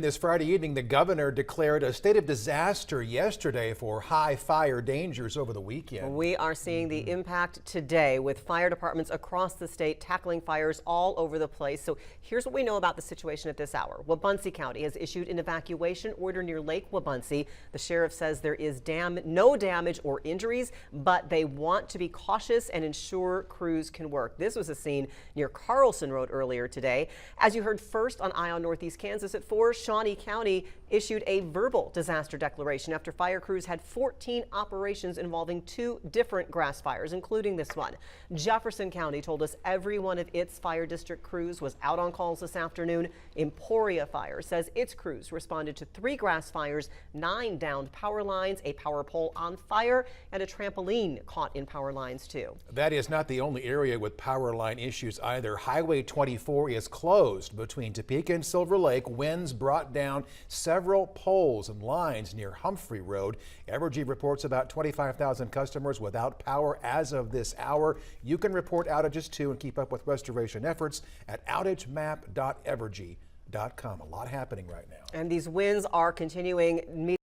This Friday evening, the governor declared a state of disaster yesterday for high fire dangers over the weekend. We are seeing the impact today with fire departments across the state tackling fires all over the place. So here's what we know about the situation at this hour. Wabaunsee County has issued an evacuation order near Lake Wabaunsee. The sheriff says there is no damage or injuries, but they want to be cautious and ensure crews can work. This was a scene near Carlson Road earlier today. As you heard first on Eye on Northeast Kansas at 4, Shawnee County issued a verbal disaster declaration after fire crews had 14 operations involving 2 different grass fires, including this one. Jefferson County told us every one of its fire district crews was out on calls this afternoon. Emporia Fire says its crews responded to 3 grass fires, 9 downed power lines, a power pole on fire, and a trampoline caught in power lines too. That is not the only area with power line issues either. Highway 24 is closed between Topeka and Silver Lake. Winds brought down several poles and lines near Humphrey Road. Evergy reports about 25,000 customers without power as of this hour. You can report outages too and keep up with restoration efforts at outagemap.evergy.com. A lot happening right now. And these winds are continuing.